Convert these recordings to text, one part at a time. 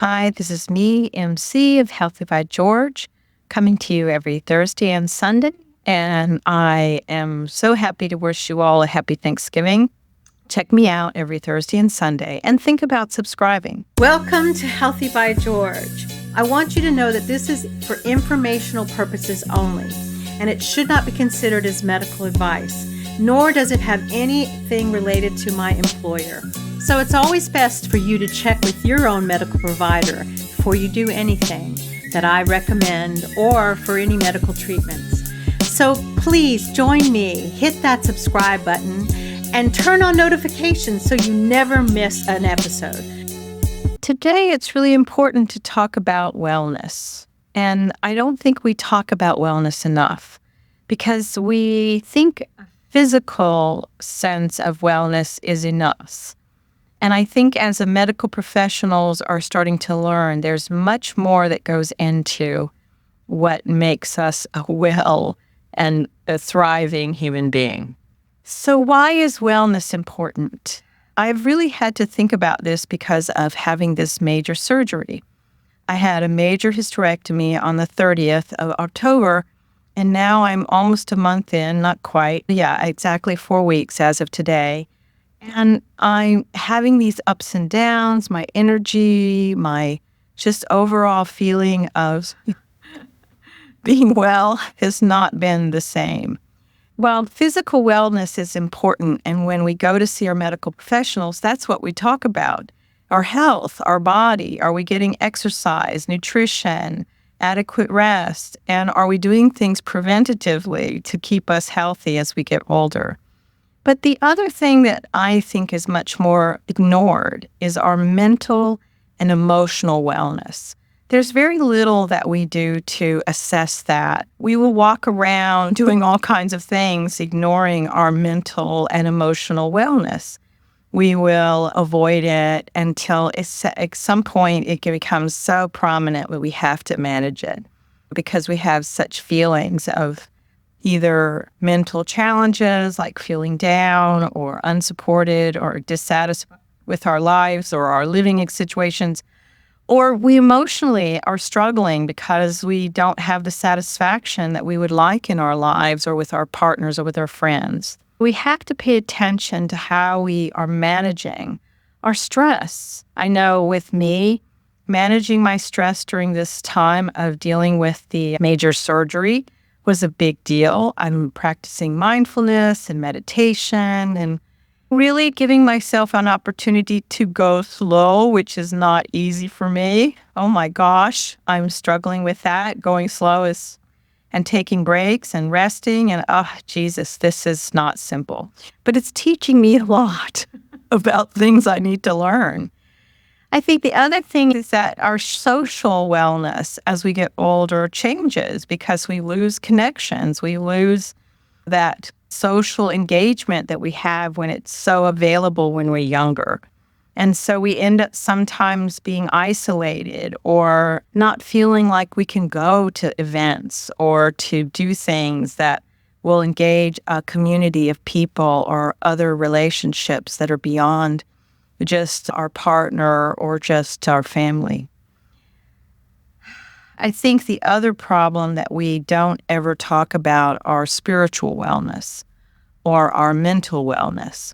Hi, this is me, MC of Healthy by George, coming to you every Thursday and Sunday. And I am so happy to wish you all a happy Thanksgiving. Check me out every Thursday and Sunday and think about subscribing. Welcome to Healthy by George. I want you to know that this is for informational purposes only, and it should not be considered as medical advice, nor does it have anything related to my employer. So it's always best for you to check with your own medical provider before you do anything that I recommend or for any medical treatments. So please join me, hit that subscribe button, and turn on notifications so you never miss an episode. Today, it's really important to talk about wellness. And I don't think we talk about wellness enough because we think a physical sense of wellness is enough. And I think as medical professionals are starting to learn, there's much more that goes into what makes us a well and a thriving human being. So why is wellness important? I've really had to think about this because of having this major surgery. I had a major hysterectomy on the 30th of October, and now I'm almost a month in, not quite. Yeah, exactly 4 weeks as of today. And I'm having these ups and downs, my energy, my just overall feeling of being well has not been the same. While physical wellness is important, and when we go to see our medical professionals, that's what we talk about. Our health, our body, are we getting exercise, nutrition, adequate rest, and are we doing things preventatively to keep us healthy as we get older? But the other thing that I think is much more ignored is our mental and emotional wellness. There's very little that we do to assess that. We will walk around doing all kinds of things, ignoring our mental and emotional wellness. We will avoid it until at some point it becomes so prominent that we have to manage it because we have such feelings of either mental challenges like feeling down or unsupported or dissatisfied with our lives or our living situations, or we emotionally are struggling because we don't have the satisfaction that we would like in our lives or with our partners or with our friends. We have to pay attention to how we are managing our stress. I know with me, managing my stress during this time of dealing with the major surgery was a big deal. I'm practicing mindfulness and meditation and really giving myself an opportunity to go slow, which is not easy for me. Oh my gosh, I'm struggling with that. Going slow and taking breaks and resting. And Jesus, this is not simple. But it's teaching me a lot about things I need to learn. I think the other thing is that our social wellness as we get older changes because we lose connections. We lose that social engagement that we have when it's so available when we're younger. And so we end up sometimes being isolated or not feeling like we can go to events or to do things that will engage a community of people or other relationships that are beyond just our partner or just our family. I think the other problem that we don't ever talk about are spiritual wellness or our mental wellness.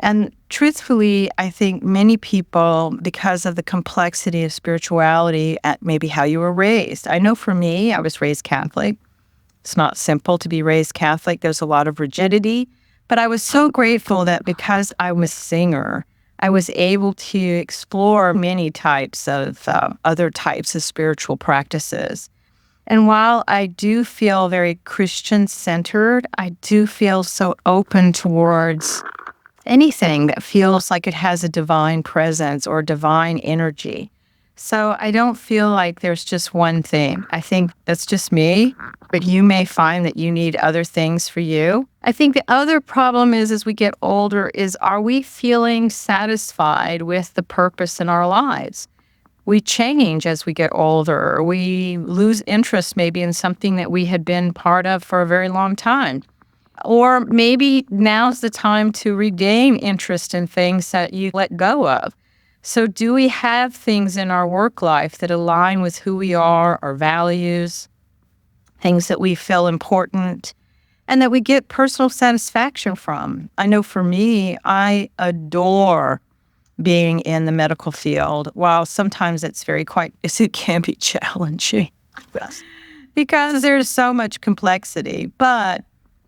And truthfully, I think many people, because of the complexity of spirituality at maybe how you were raised. I know for me, I was raised Catholic. It's not simple to be raised Catholic. There's a lot of rigidity. But I was so grateful that because I was a singer, I was able to explore many types of other types of spiritual practices. And while I do feel very Christian-centered, I do feel so open towards anything that feels like it has a divine presence or divine energy. So I don't feel like there's just one thing. I think that's just me, but you may find that you need other things for you. I think the other problem is as we get older is, are we feeling satisfied with the purpose in our lives? We change as we get older. We lose interest maybe in something that we had been part of for a very long time. Or maybe now's the time to regain interest in things that you let go of. So do we have things in our work life that align with who we are, our values, things that we feel important, and that we get personal satisfaction from? I know for me, I adore being in the medical field, while sometimes it can be challenging because there's so much complexity. But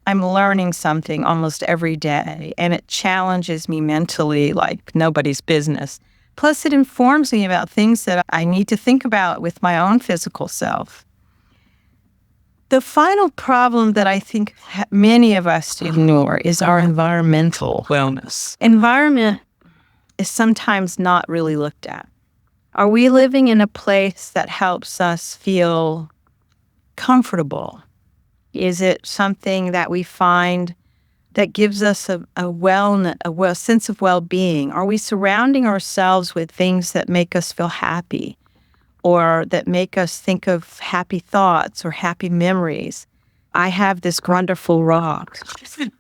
I'm learning something almost every day, and it challenges me mentally like nobody's business. Plus, it informs me about things that I need to think about with my own physical self. The final problem that I think many of us ignore is our environmental wellness. Environment is sometimes not really looked at. Are we living in a place that helps us feel comfortable? Is it something that we find that gives us a sense of well-being? Are we surrounding ourselves with things that make us feel happy or that make us think of happy thoughts or happy memories? I have this wonderful rock in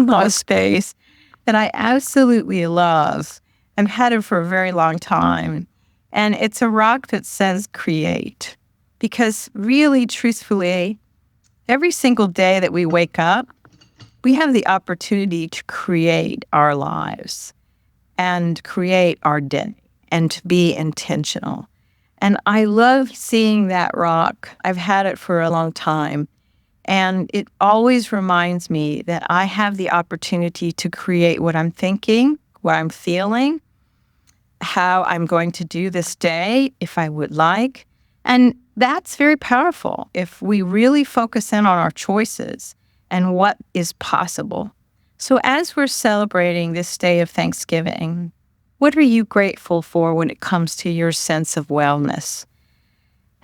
my space that I absolutely love. I've had it for a very long time. And it's a rock that says create. Because really, truthfully, every single day that we wake up, we have the opportunity to create our lives and create our day and to be intentional. And I love seeing that rock. I've had it for a long time. And it always reminds me that I have the opportunity to create what I'm thinking, what I'm feeling, how I'm going to do this day if I would like. And that's very powerful if we really focus in on our choices and what is possible. So as we're celebrating this day of Thanksgiving, what are you grateful for when it comes to your sense of wellness?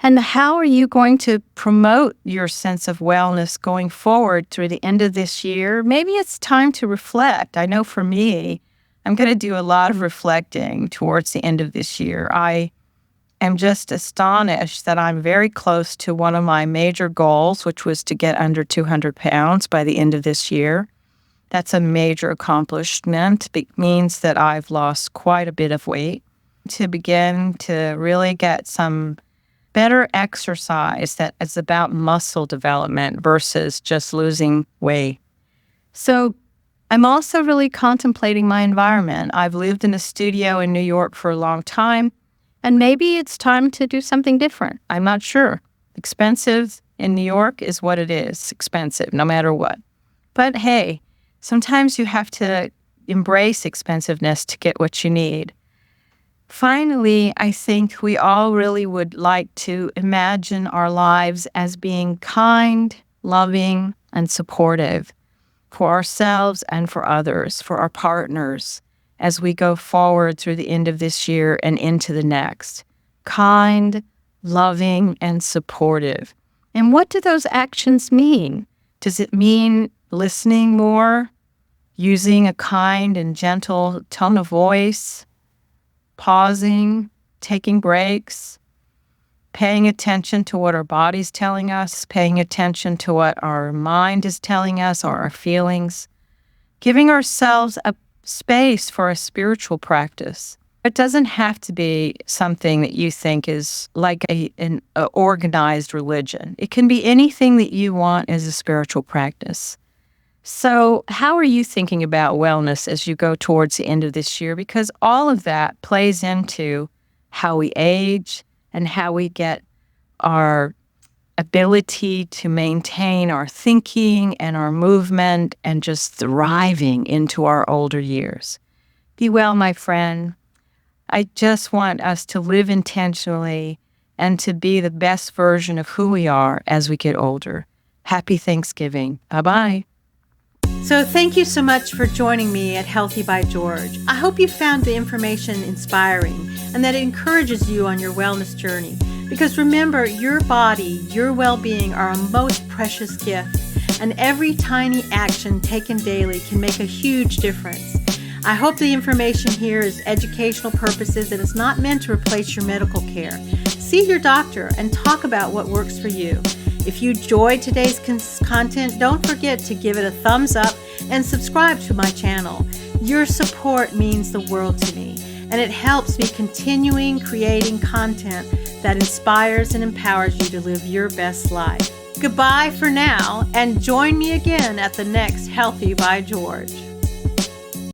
And how are you going to promote your sense of wellness going forward through the end of this year? Maybe it's time to reflect. I know for me, I'm going to do a lot of reflecting towards the end of this year. I am just astonished that I'm very close to one of my major goals, which was to get under 200 pounds by the end of this year. That's a major accomplishment. It means that I've lost quite a bit of weight. To begin to really get some better exercise that is about muscle development versus just losing weight. So I'm also really contemplating my environment. I've lived in a studio in New York for a long time, and maybe it's time to do something different. I'm not sure. Expensive in New York is what it is, expensive no matter what. But hey, sometimes you have to embrace expensiveness to get what you need. Finally, I think we all really would like to imagine our lives as being kind, loving, and supportive for ourselves and for others, for our partners, as we go forward through the end of this year and into the next. Kind, loving, and supportive. And what do those actions mean? Does it mean listening more, using a kind and gentle tone of voice, pausing, taking breaks, paying attention to what our body's telling us, paying attention to what our mind is telling us or our feelings, giving ourselves a space for a spiritual practice. It doesn't have to be something that you think is like an organized religion. It can be anything that you want as a spiritual practice. So how are you thinking about wellness as you go towards the end of this year? Because all of that plays into how we age and how we get our ability to maintain our thinking and our movement and just thriving into our older years. Be well, my friend. I just want us to live intentionally and to be the best version of who we are as we get older. Happy Thanksgiving. Bye-bye. So thank you so much for joining me at Healthy by George. I hope you found the information inspiring and that it encourages you on your wellness journey. Because remember, your body, your well-being are a most precious gift, and every tiny action taken daily can make a huge difference. I hope the information here is educational purposes and is not meant to replace your medical care. See your doctor and talk about what works for you. If you enjoyed today's content, don't forget to give it a thumbs up and subscribe to my channel. Your support means the world to me, and it helps me continuing creating content that inspires and empowers you to live your best life. Goodbye for now, and join me again at the next Healthy by George.